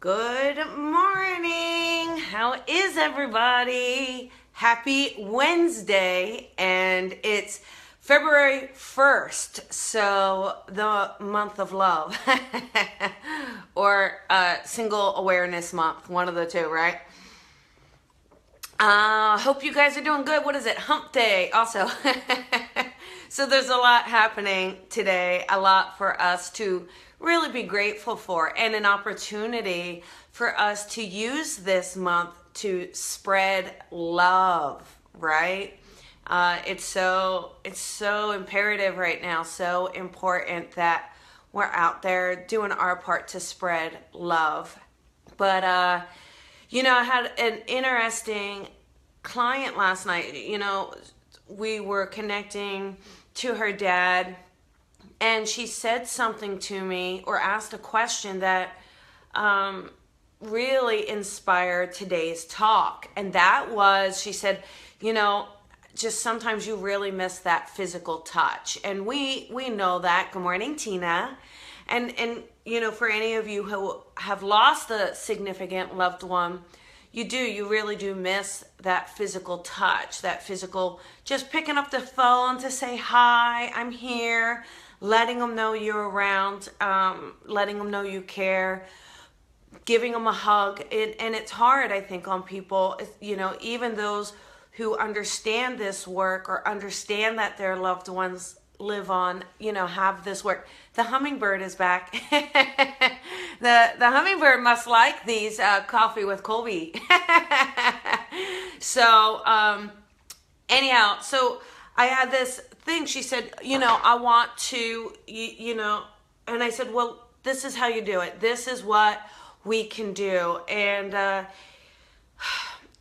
Good morning. How is everybody? Happy Wednesday, and it's February 1st, so the month of love or single awareness month, one of the two, right? Hope you guys are doing good. What is it? Hump day also. So there's a lot happening today, a lot for us to really be grateful for, and an opportunity for us to use this month to spread love, right? It's so imperative right now, so important that we're out there doing our part to spread love. But I had an interesting client last night. We were connecting to her dad, and she said something to me or asked a question that really inspired today's talk. And that was, she said, just sometimes you really miss that physical touch. And we know that. Good morning, Tina. And for any of you who have lost a significant loved one, you really do miss that physical touch, that physical, just picking up the phone to say, hi, I'm here, letting them know you're around, letting them know you care, giving them a hug. And it's hard, I think, on people, even those who understand this work or understand that their loved ones live on, have this work. The hummingbird is back. The hummingbird must like these coffee with Colby. So anyhow, so I had this thing. She said, I want to, and I said, well, this is how you do it. This is what we can do. And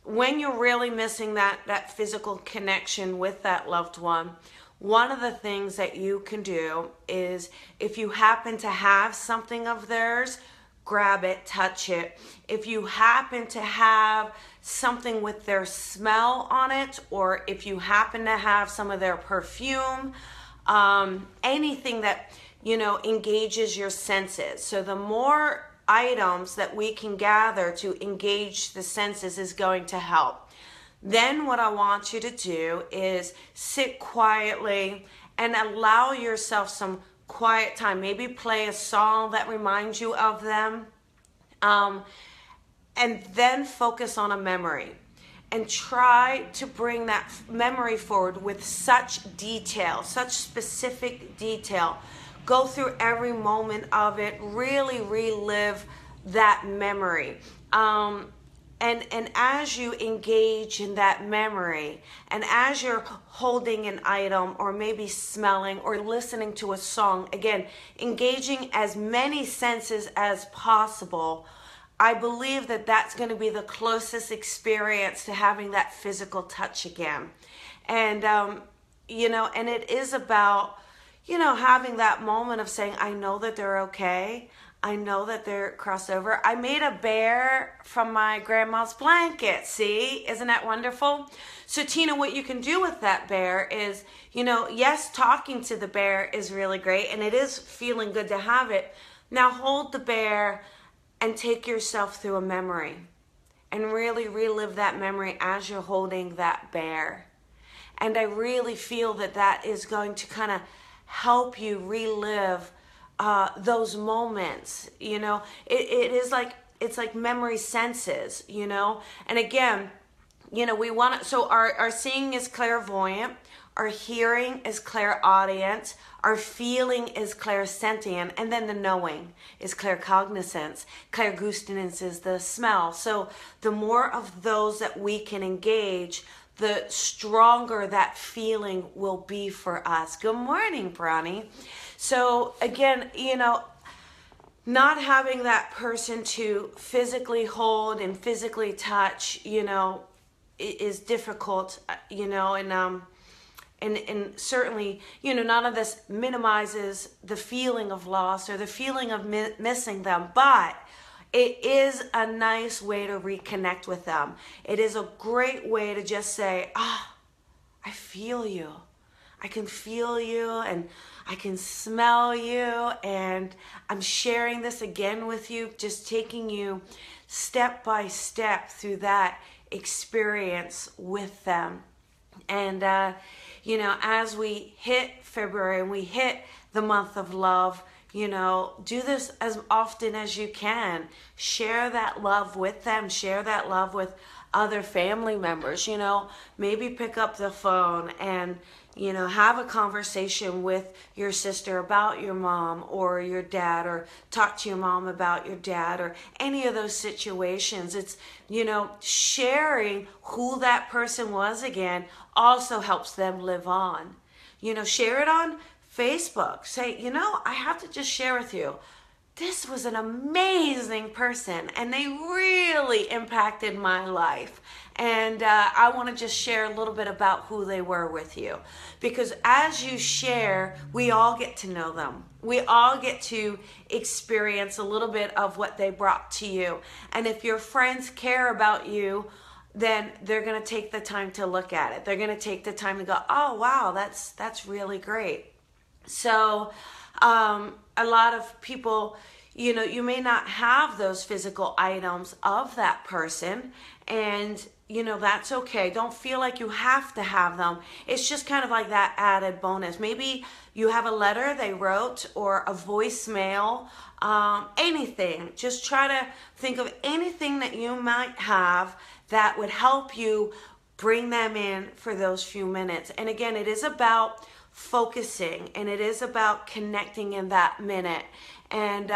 when you're really missing that physical connection with that loved one, one of the things that you can do is, if you happen to have something of theirs, grab it, touch it. If you happen to have something with their smell on it, or if you happen to have some of their perfume, anything that, engages your senses. So the more items that we can gather to engage the senses is going to help. Then what I want you to do is sit quietly and allow yourself some quiet time. Maybe play a song that reminds you of them. And then focus on a memory. And try to bring that memory forward with such detail, such specific detail. Go through every moment of it. Really relive that memory. And as you engage in that memory, and as you're holding an item, or maybe smelling or listening to a song, again, engaging as many senses as possible, I believe that that's going to be the closest experience to having that physical touch again. And, and it is about, having that moment of saying, I know that they're okay. I know that they're crossed over. I made a bear from my grandma's blanket. See, isn't that wonderful? So Tina, what you can do with that bear is, yes, talking to the bear is really great, and it is feeling good to have it. Now hold the bear and take yourself through a memory and really relive that memory as you're holding that bear. And I really feel that is going to kind of help you relive those moments. It is like, it's like memory senses, and again, we want to, so our seeing is clairvoyant, our hearing is clairaudient, our feeling is clairsentient, and then the knowing is claircognizance. Clairgustance is the smell. So the more of those that we can engage, the stronger that feeling will be for us. Good morning, Bronny. So again, not having that person to physically hold and physically touch, is difficult, and certainly, none of this minimizes the feeling of loss or the feeling of missing them, but it is a nice way to reconnect with them. It is a great way to just say, I feel you. I can feel you and I can smell you, and I'm sharing this again with you, just taking you step by step through that experience with them. And, as we hit February and we hit the month of love, do this as often as you can. Share that love with them. Share that love with other family members. Maybe pick up the phone and, have a conversation with your sister about your mom or your dad, or talk to your mom about your dad, or any of those situations. It's, sharing who that person was again also helps them live on. Share it on Facebook. Say, I have to just share with you, this was an amazing person and they really impacted my life. And I want to just share a little bit about who they were with you. Because as you share, we all get to know them. We all get to experience a little bit of what they brought to you. And if your friends care about you, then they're going to take the time to look at it. They're going to take the time to go, oh, wow, that's really great. So a lot of people, you may not have those physical items of that person, and that's okay. Don't feel like you have to have them. It's just kind of like that added bonus. Maybe you have a letter they wrote or a voicemail, anything. Just try to think of anything that you might have that would help you bring them in for those few minutes. And again, it is about focusing, and it is about connecting in that minute. And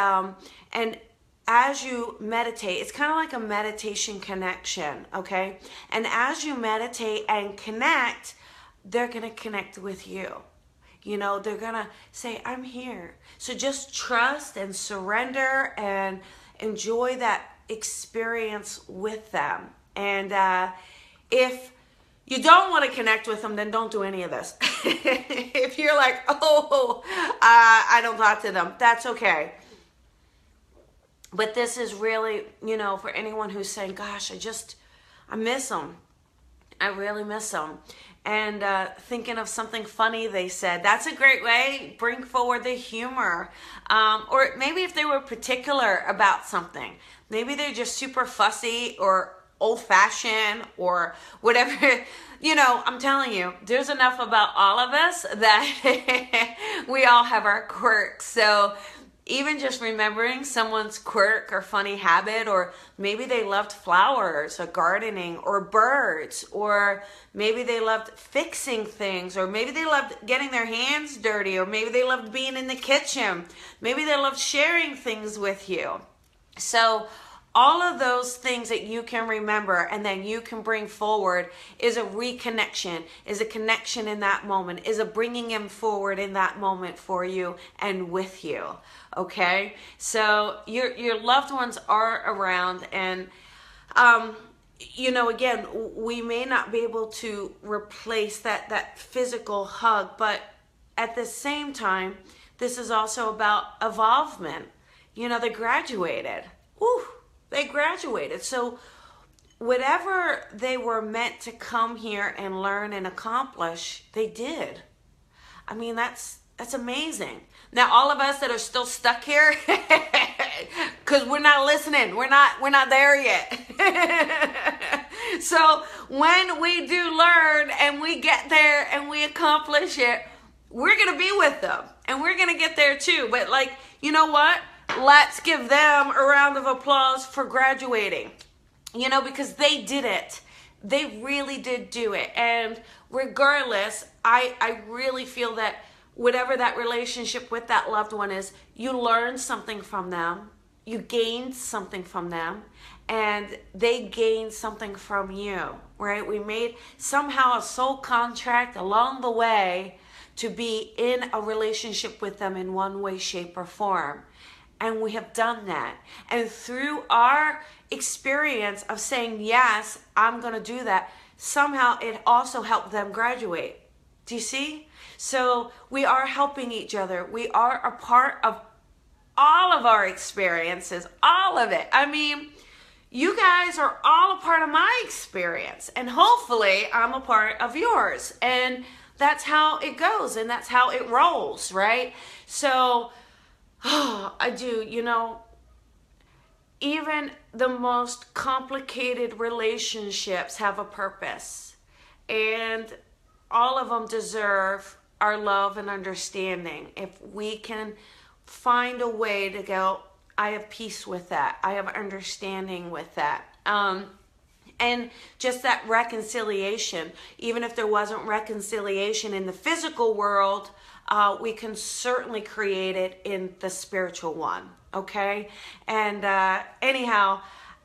as you meditate, it's kind of like a meditation connection, okay? And as you meditate and connect, they're going to connect with you. They're going to say, I'm here. So just trust and surrender and enjoy that experience with them. And if you don't want to connect with them, then don't do any of this. If you're like, I don't talk to them, that's okay. But this is really, for anyone who's saying, gosh, I miss them. I really miss them. And thinking of something funny they said, that's a great way. Bring forward the humor. Or maybe if they were particular about something. Maybe they're just super fussy or old-fashioned or whatever. I'm telling you, there's enough about all of us that we all have our quirks. So even just remembering someone's quirk or funny habit, or maybe they loved flowers or gardening or birds, or maybe they loved fixing things, or maybe they loved getting their hands dirty, or maybe they loved being in the kitchen. Maybe they loved sharing things with you. So all of those things that you can remember and then you can bring forward is a reconnection, is a connection in that moment, is a bringing him forward in that moment for you and with you. Okay? So your loved ones are around, and again, we may not be able to replace that physical hug, but at the same time, this is also about evolvement. They graduated. Woo! They graduated. So whatever they were meant to come here and learn and accomplish, they did. I mean, that's amazing. Now, all of us that are still stuck here, because we're not listening, we're not there yet. So when we do learn and we get there and we accomplish it, we're going to be with them and we're going to get there too. But you know what? Let's give them a round of applause for graduating, because they did it. They really did do it. And regardless, I really feel that whatever that relationship with that loved one is, you learned something from them, you gained something from them, and they gained something from you, right? We made somehow a soul contract along the way to be in a relationship with them in one way, shape, or form. And we have done that. And through our experience of saying, yes, I'm going to do that, somehow it also helped them graduate. Do you see? So we are helping each other. We are a part of all of our experiences, all of it. I mean, you guys are all a part of my experience. And hopefully I'm a part of yours. And that's how it goes and that's how it rolls, right? So, I do, even the most complicated relationships have a purpose, and all of them deserve our love and understanding. If we can find a way to go, I have peace with that, I have understanding with that, and just that reconciliation. Even if there wasn't reconciliation in the physical world, we can certainly create it in the spiritual one. Okay? And anyhow,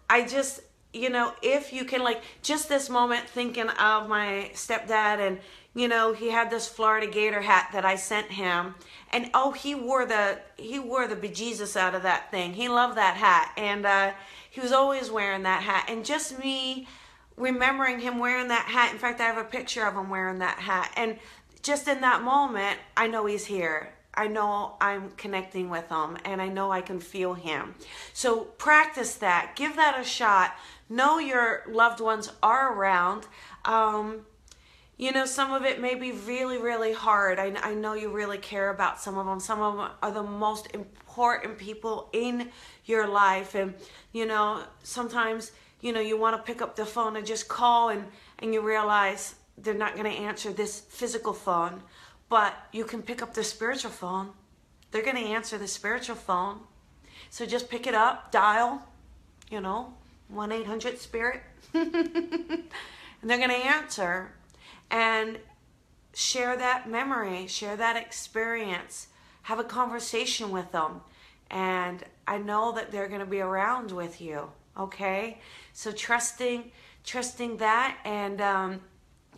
I just, if you can, like, just this moment thinking of my stepdad, and he had this Florida Gator hat that I sent him, and he wore the bejesus out of that thing. He loved that hat, and he was always wearing that hat. And just me remembering him wearing that hat. In fact, I have a picture of him wearing that hat. And just in that moment, I know he's here. I know I'm connecting with him, and I know I can feel him. So practice that. Give that a shot. Know your loved ones are around. Some of it may be really, really hard. I know you really care about some of them. Some of them are the most important people in your life. And, sometimes, you want to pick up the phone and just call, and you realize they're not going to answer this physical phone. But you can pick up the spiritual phone. They're going to answer the spiritual phone. So just pick it up, dial, 1-800-SPIRIT. And they're going to answer. And share that memory, share that experience. Have a conversation with them. And I know that they're going to be around with you. Okay? So trusting that. And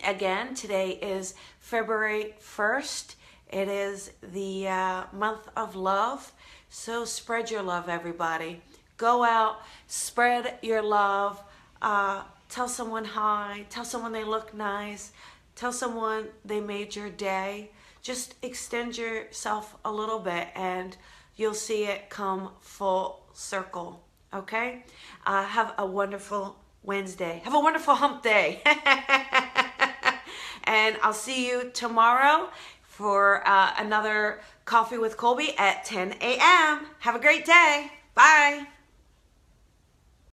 again, today is February 1st. It is the month of love. So spread your love, everybody. Go out, spread your love. Tell someone hi. Tell someone they look nice. Tell someone they made your day. Just extend yourself a little bit, and you'll see it come full circle. Okay? Have a wonderful Wednesday. Have a wonderful hump day. And I'll see you tomorrow for another Coffee with Colby at 10 a.m. Have a great day. Bye.